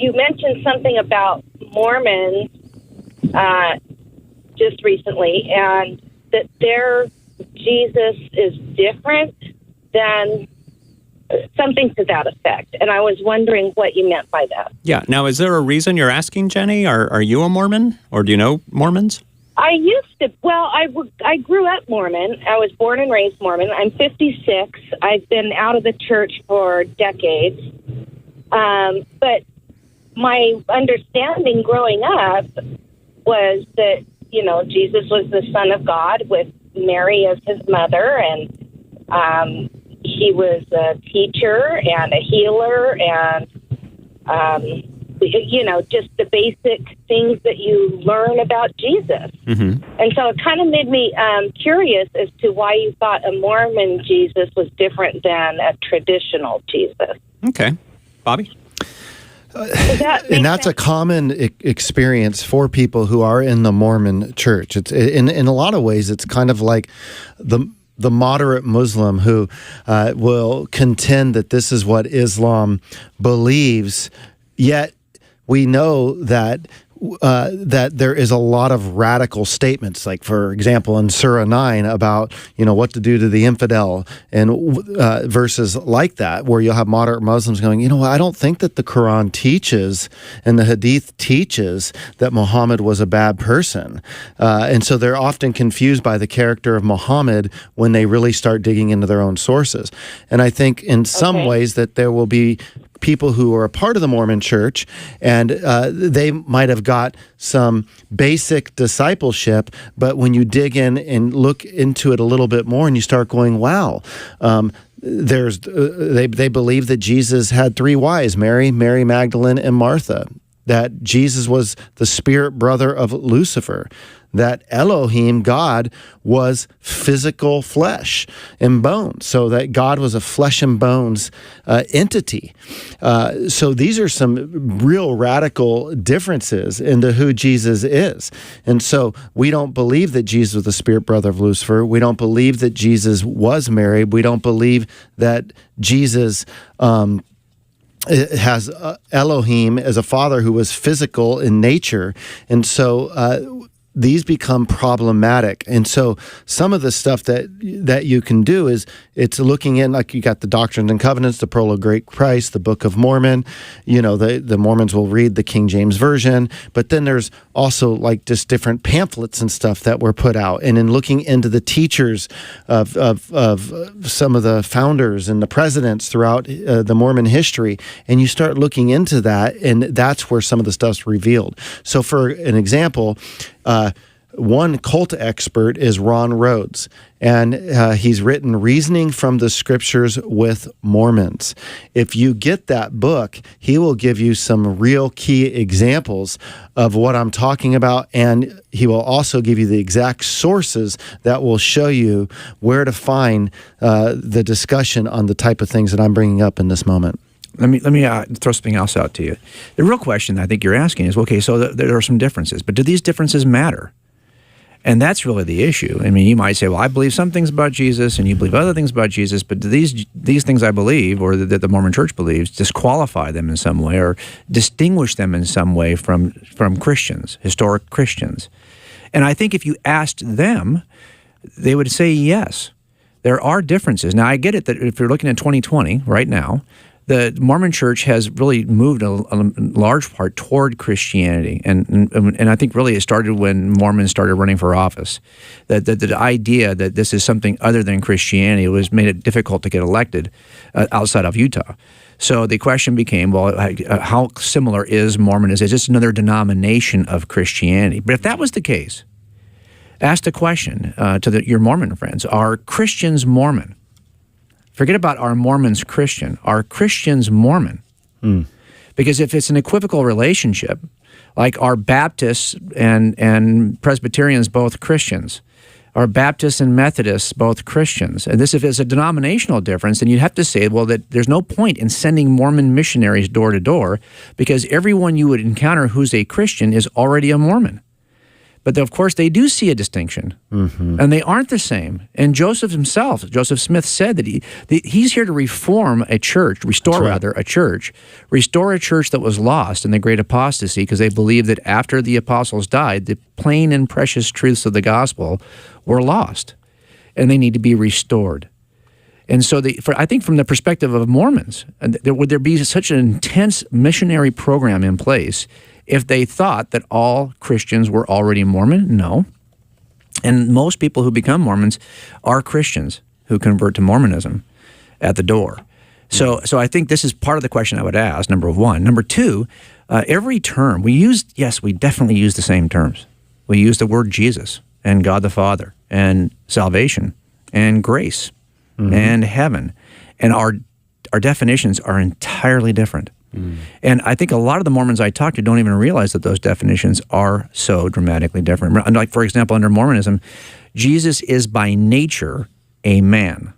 you mentioned something about Mormons just recently, and that their Jesus is different than something to that effect. And I was wondering what you meant by that. Yeah. Now, is there a reason you're asking, Jenny? Are you a Mormon, or do you know Mormons? I used to. Well, I grew up Mormon. I was born and raised Mormon. I'm 56. I've been out of the church for decades. But my understanding growing up was that, you know, Jesus was the Son of God with Mary as his mother, and he was a teacher and a healer, and you know, just the basic things that you learn about Jesus. Mm-hmm. And so it kind of made me curious as to why you thought a Mormon Jesus was different than a traditional Jesus. Okay. Bobby? And that's a common experience for people who are in the Mormon church. It's in a lot of ways, it's kind of like the moderate Muslim who will contend that this is what Islam believes, yet we know that there is a lot of radical statements, like, for example, in Surah 9 about, you know, what to do to the infidel, and verses like that, where you'll have moderate Muslims going, you know, I don't think that the Quran teaches and the Hadith teaches that Muhammad was a bad person. And so they're often confused by the character of Muhammad when they really start digging into their own sources. And I think in some ways that there will be people who are a part of the Mormon church, and they might have got some basic discipleship, but when you dig in and look into it a little bit more and you start going, wow, they believe that Jesus had three wives, Mary Magdalene, and Martha, that Jesus was the spirit brother of Lucifer, that Elohim, God, was physical flesh and bones, so that God was a flesh and bones entity. So these are some real radical differences into who Jesus is. And so we don't believe that Jesus was the spirit brother of Lucifer. We don't believe that Jesus was married. We don't believe that Jesus has Elohim as a father who was physical in nature. And so these become problematic. And so some of the stuff that you can do is, it's looking in, like, you got the Doctrines and Covenants, the Pearl of Great Price, the Book of Mormon. You know, the Mormons will read the King James Version, but then there's also, like, just different pamphlets and stuff that were put out. And in looking into the teachers of some of the founders and the presidents throughout the Mormon history, and you start looking into that, and that's where some of the stuff's revealed. So for an example, one cult expert is Ron Rhodes, and he's written Reasoning from the Scriptures with Mormons. If you get that book, he will give you some real key examples of what I'm talking about, and he will also give you the exact sources that will show you where to find the discussion on the type of things that I'm bringing up in this moment. Let me throw something else out to you. The real question I think you're asking is, okay, so there are some differences, but do these differences matter? And that's really the issue. I mean, you might say, well, I believe some things about Jesus and you believe other things about Jesus, but do these things I believe, or that the Mormon Church believes, disqualify them in some way or distinguish them in some way from Christians, historic Christians? And I think if you asked them, they would say yes. There are differences. Now, I get it that if you're looking at 2020 right now, the Mormon Church has really moved a large part toward Christianity, and I think really it started when Mormons started running for office. The idea that this is something other than Christianity made it difficult to get elected outside of Utah. So the question became, well, how similar is Mormonism? Is this another denomination of Christianity? But if that was the case, ask the question to your Mormon friends: are Christians Mormon? Forget about are Mormons Christian. Are Christians Mormon? Because if it's an equivocal relationship, like are Baptists and Presbyterians both Christians? Are Baptists and Methodists both Christians? And this, if it's a denominational difference, then you'd have to say, well, that there's no point in sending Mormon missionaries door to door, because everyone you would encounter who's a Christian is already a Mormon. But of course, they do see a distinction, and they aren't the same. And Joseph himself, Joseph Smith, said that he's here to restore a church that was lost in the great apostasy, because they believed that after the apostles died, the plain and precious truths of the gospel were lost, and they need to be restored. And so, I think from the perspective of Mormons, would there be such an intense missionary program in place if they thought that all Christians were already Mormon? No. And most people who become Mormons are Christians who convert to Mormonism at the door. So I think this is part of the question I would ask, number one. Number two, every term, we definitely use the same terms. We use the word Jesus and God the Father and salvation and grace and heaven. And our definitions are entirely different. And I think a lot of the Mormons I talk to don't even realize that those definitions are so dramatically different. Like, for example, under Mormonism, Jesus is by nature a man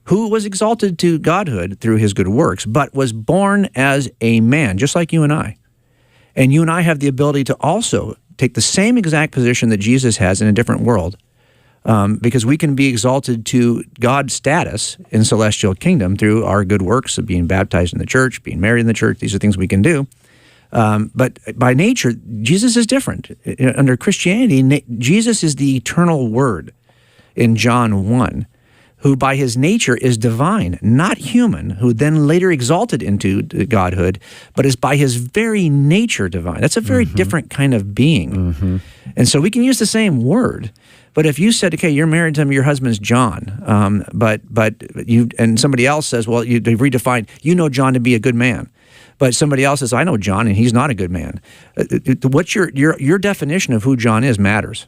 who was exalted to godhood through his good works, but was born as a man, just like you and I. And you and I have the ability to also take the same exact position that Jesus has in a different world, because we can be exalted to God's status in celestial kingdom through our good works of being baptized in the church, being married in the church. These are things we can do. But by nature, Jesus is different. Under Christianity, Jesus is the eternal Word in John 1, who by his nature is divine, not human, who then later exalted into godhood, but is by his very nature divine. That's a very different kind of being. And so we can use the same word. But if you said, okay, you're married to your husband's John, but you, and somebody else says, well, they've redefined, you know John to be a good man. But somebody else says, I know John, and he's not a good man. What's your definition of who John is matters.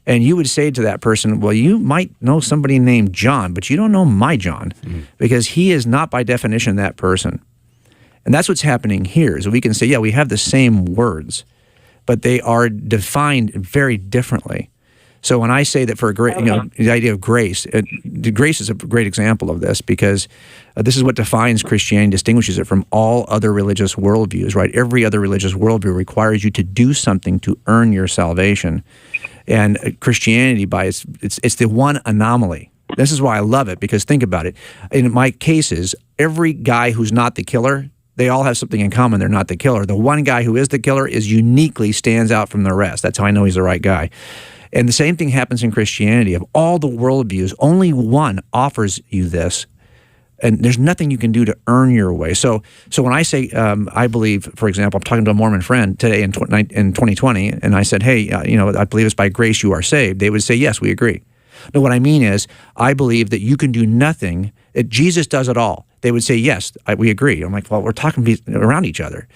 And you would say to that person, well, you might know somebody named John, but you don't know my John, because he is not by definition that person. And that's what's happening here, is we can say, yeah, we have the same words, but they are defined very differently. So when I say that for the idea of grace, grace is a great example of this, because this is what defines Christianity, distinguishes it from all other religious worldviews, right? Every other religious worldview requires you to do something to earn your salvation. And Christianity, it's the one anomaly. This is why I love it, because think about it. In my cases, every guy who's not the killer, they all have something in common. They're not the killer. The one guy who is the killer uniquely stands out from the rest. That's how I know he's the right guy. And the same thing happens in Christianity. Of all the worldviews, only one offers you this, and there's nothing you can do to earn your way. So when I say, I believe, for example, I'm talking to a Mormon friend today in 2020, and I said, hey, I believe it's by grace you are saved. They would say, yes, we agree. No, what I mean is, I believe that you can do nothing, that Jesus does it all. They would say, yes, we agree. I'm like, well, we're talking around each other.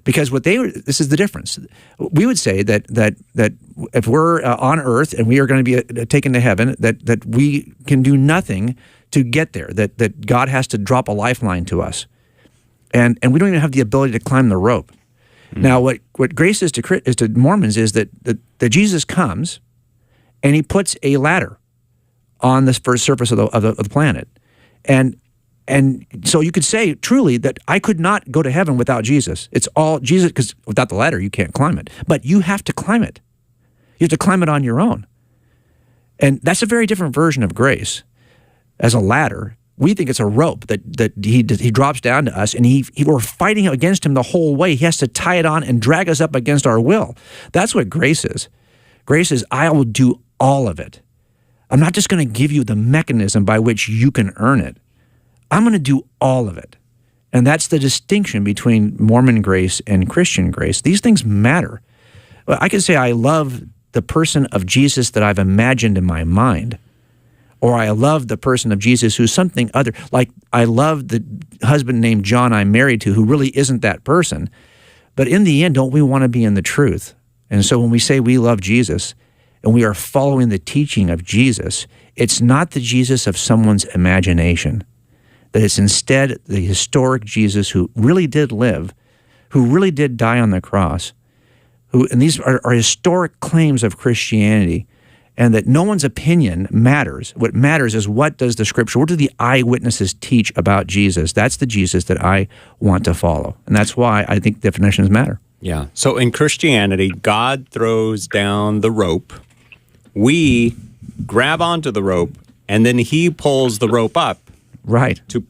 Because this is the difference. We would say that if we're on earth and we are going to be taken to heaven, that we can do nothing to get there, that God has to drop a lifeline to us. And we don't even have the ability to climb the rope. Now, what grace is to Mormons is that Jesus comes and he puts a ladder on the first surface of the planet. And so you could say truly that I could not go to heaven without Jesus. It's all Jesus, because without the ladder, you can't climb it. But you have to climb it. You have to climb it on your own. And that's a very different version of grace. As a ladder, we think it's a rope that he drops down to us, and we're fighting against him the whole way. He has to tie it on and drag us up against our will. That's what grace is. Grace is, I will do all of it. I'm not just going to give you the mechanism by which you can earn it. I'm going to do all of it. And that's the distinction between Mormon grace and Christian grace. These things matter. I can say I love the person of Jesus that I've imagined in my mind, or I love the person of Jesus who's something other. Like, I love the husband named John I'm married to who really isn't that person. But in the end, don't we want to be in the truth? And so when we say we love Jesus and we are following the teaching of Jesus, it's not the Jesus of someone's imagination. That it's instead the historic Jesus who really did live, who really did die on the cross, and these are historic claims of Christianity, and that no one's opinion matters. What matters is, what does the Scripture, what do the eyewitnesses teach about Jesus? That's the Jesus that I want to follow. And that's why I think definitions matter. Yeah. So in Christianity, God throws down the rope. We grab onto the rope, and then he pulls the rope up. Right. To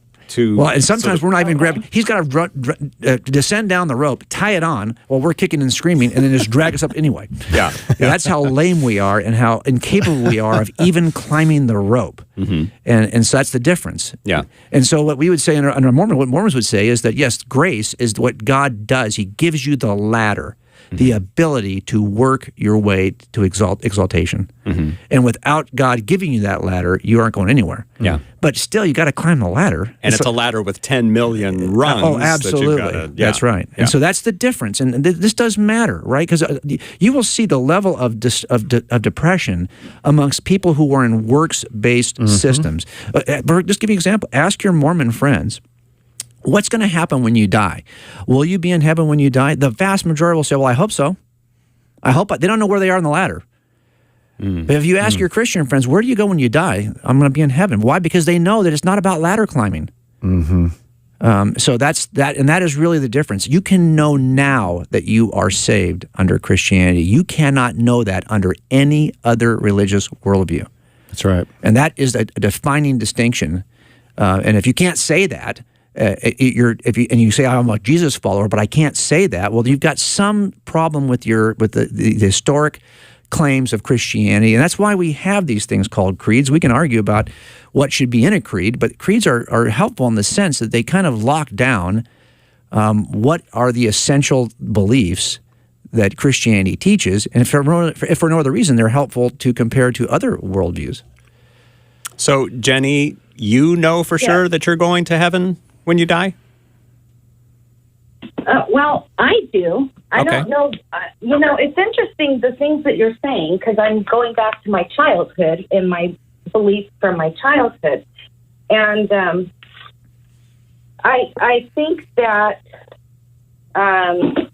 well, and sometimes we're not even grabbing. He's got to descend down the rope, tie it on while we're kicking and screaming, and then just drag us up anyway. Yeah. That's how lame we are and how incapable we are of even climbing the rope. Mm-hmm. And so that's the difference. Yeah. And so what we would say under Mormon, what Mormons would say is that, yes, grace is what God does. He gives you the ladder, the ability to work your way to exaltation. Mm-hmm. And without God giving you that ladder, you aren't going anywhere. Yeah. But still, you got to climb the ladder. And it's a ladder with 10 million rungs. Oh, absolutely. That's right. Yeah. And so that's the difference. And this does matter, right? Because you will see the level of depression amongst people who are in works-based systems. Just give you an example. Ask your Mormon friends, what's going to happen when you die? Will you be in heaven when you die? The vast majority will say, well, I hope so. I hope. They don't know where they are on the ladder. But if you ask your Christian friends, where do you go when you die? I'm going to be in heaven. Why? Because they know that it's not about ladder climbing. So that's that, and that is really the difference. You can know now that you are saved under Christianity. You cannot know that under any other religious worldview. That's right. And that is a defining distinction. And if you can't say that, and you say I'm a Jesus follower, but I can't say that, well, you've got some problem with the historic claims of Christianity, and that's why we have these things called creeds. We can argue about what should be in a creed, but creeds are helpful in the sense that they kind of lock down what are the essential beliefs that Christianity teaches, and if for no other reason, they're helpful to compare to other worldviews. So, Jenny, you know for sure that you're going to heaven when you die? Well, I do. I don't know. It's interesting, the things that you're saying, because I'm going back to my childhood and my beliefs from my childhood. And I think that I've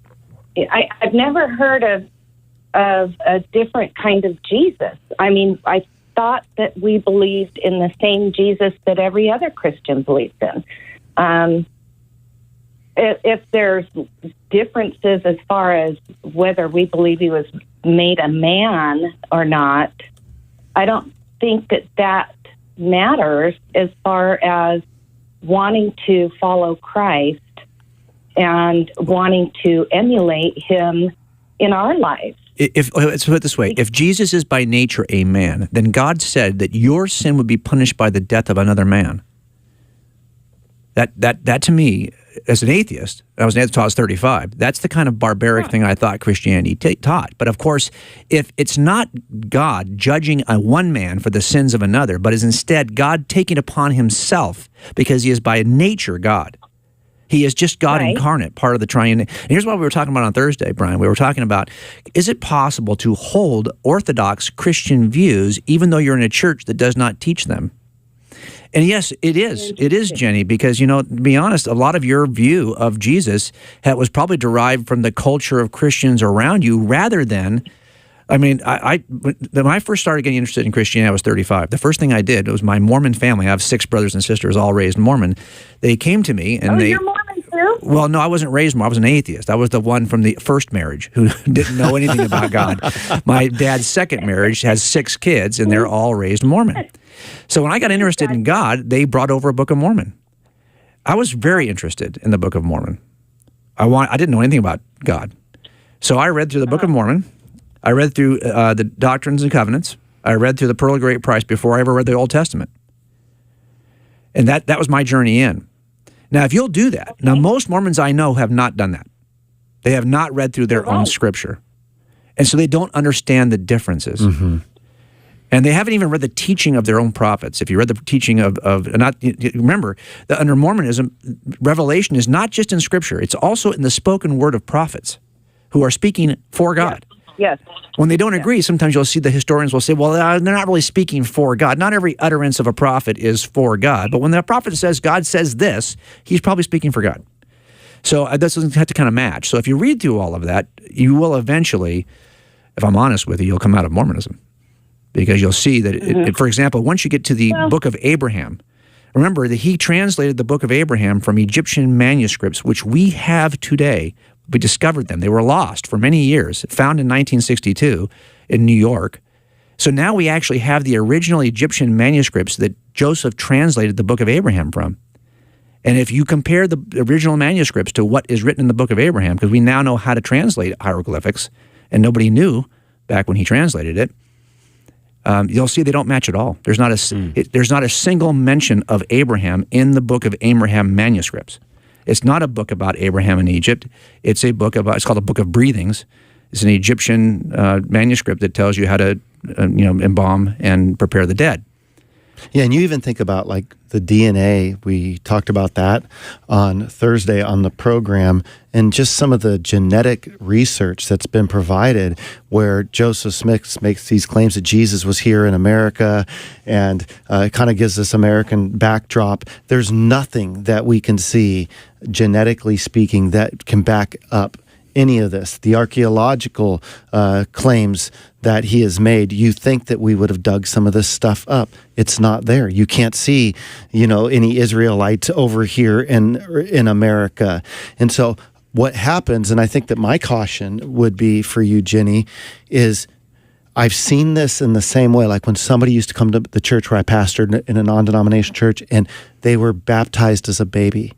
never heard of a different kind of Jesus. I mean, I thought that we believed in the same Jesus that every other Christian believes in. If there's differences as far as whether we believe he was made a man or not, I don't think that matters as far as wanting to follow Christ and wanting to emulate him in our lives. Let's put it this way. If Jesus is by nature a man, then God said that your sin would be punished by the death of another man. That to me, as an atheist, I was an atheist until I was 35, that's the kind of barbaric thing I thought Christianity taught. But of course, if it's not God judging one man for the sins of another, but is instead God taking upon himself because he is by nature God. He is just God incarnate, part of the triune. And here's what we were talking about on Thursday, Brian. We were talking about, is it possible to hold orthodox Christian views even though you're in a church that does not teach them? And yes, it is. It is, Jenny, because, to be honest, a lot of your view of Jesus was probably derived from the culture of Christians around you rather than, when I first started getting interested in Christianity, I was 35. The first thing I did was my Mormon family. I have 6 brothers and sisters, all raised Mormon. They came to me and you're Mormon too? Well, no, I wasn't raised Mormon. I was an atheist. I was the one from the first marriage who didn't know anything about God. My dad's second marriage has 6 kids, and they're all raised Mormon. So when I got interested in God, they brought over a Book of Mormon. I was very interested in the Book of Mormon. I didn't know anything about God. So I read through the Book of Mormon. I read through the Doctrines and Covenants. I read through the Pearl of Great Price before I ever read the Old Testament. And that was my journey in. Now, if you'll do that, now most Mormons I know have not done that. They have not read through their own scripture. And so they don't understand the differences. Mm-hmm. And they haven't even read the teaching of their own prophets. If you read the teaching remember that under Mormonism, revelation is not just in Scripture; it's also in the spoken word of prophets, who are speaking for God. Yes. When they don't agree, sometimes you'll see the historians will say, "Well, they're not really speaking for God. Not every utterance of a prophet is for God, but when the prophet says God says this, he's probably speaking for God." So that doesn't have to kind of match. So if you read through all of that, you will eventually, if I'm honest with you, you'll come out of Mormonism. Because you'll see that, for example, once you get to the Book of Abraham, remember that he translated the Book of Abraham from Egyptian manuscripts, which we have today, we discovered them. They were lost for many years, found in 1962 in New York. So now we actually have the original Egyptian manuscripts that Joseph translated the Book of Abraham from. And if you compare the original manuscripts to what is written in the Book of Abraham, because we now know how to translate hieroglyphics, and nobody knew back when he translated it, you'll see they don't match at all. There's not a single mention of Abraham in the Book of Abraham manuscripts. It's not a book about Abraham in Egypt. It's called a Book of Breathings. It's an Egyptian manuscript that tells you how to embalm and prepare the dead. Yeah, and you even think about like the DNA. We talked about that on Thursday on the program, and just some of the genetic research that's been provided where Joseph Smith makes these claims that Jesus was here in America, and it kind of gives this American backdrop. There's nothing that we can see, genetically speaking, that can back up any of this. The archaeological claims that he has made, you think that we would have dug some of this stuff up. It's not there. You can't see, any Israelites over here in America. And so what happens, and I think that my caution would be for you, Jenny, is I've seen this in the same way, like when somebody used to come to the church where I pastored in a non-denominational church, and they were baptized as a baby.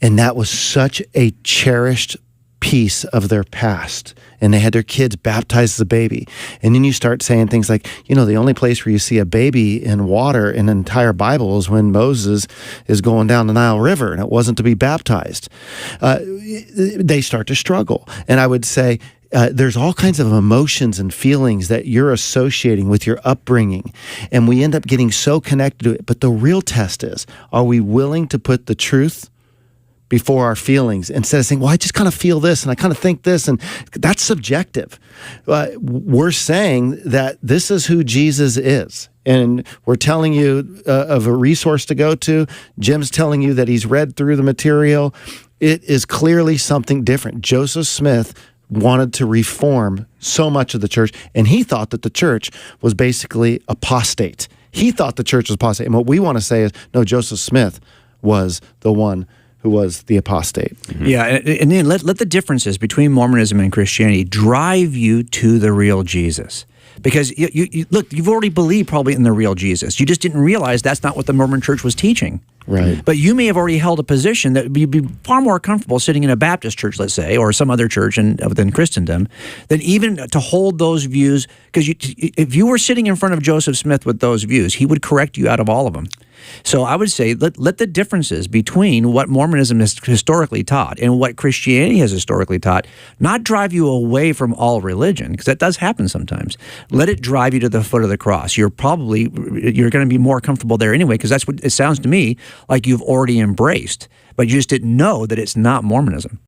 And that was such a cherished piece of their past, and they had their kids baptized as a baby. And then you start saying things like, the only place where you see a baby in water in the entire Bible is when Moses is going down the Nile River, and it wasn't to be baptized. They start to struggle. And I would say there's all kinds of emotions and feelings that you're associating with your upbringing, and we end up getting so connected to it. But the real test is, are we willing to put the truth before our feelings, instead of saying, well, I just kind of feel this and I kind of think this, and that's subjective. We're saying that this is who Jesus is, and we're telling you of a resource to go to. Jim's telling you that he's read through the material. It is clearly something different. Joseph Smith wanted to reform so much of the church, and he thought that the church was basically apostate. He thought the church was apostate. And what we want to say is, no, Joseph Smith was the one who was the apostate. Mm-hmm. Yeah, and then let the differences between Mormonism and Christianity drive you to the real Jesus. Because look, you've already believed probably in the real Jesus. You just didn't realize that's not what the Mormon church was teaching. Right. But you may have already held a position that you'd be far more comfortable sitting in a Baptist church, let's say, or some other church within Christendom, than even to hold those views. Because if you were sitting in front of Joseph Smith with those views, he would correct you out of all of them. So I would say let the differences between what Mormonism has historically taught and what Christianity has historically taught not drive you away from all religion, because that does happen sometimes. Let it drive you to the foot of the cross. You're going to be more comfortable there anyway, because that's what it sounds to me like you've already embraced, but you just didn't know that it's not Mormonism.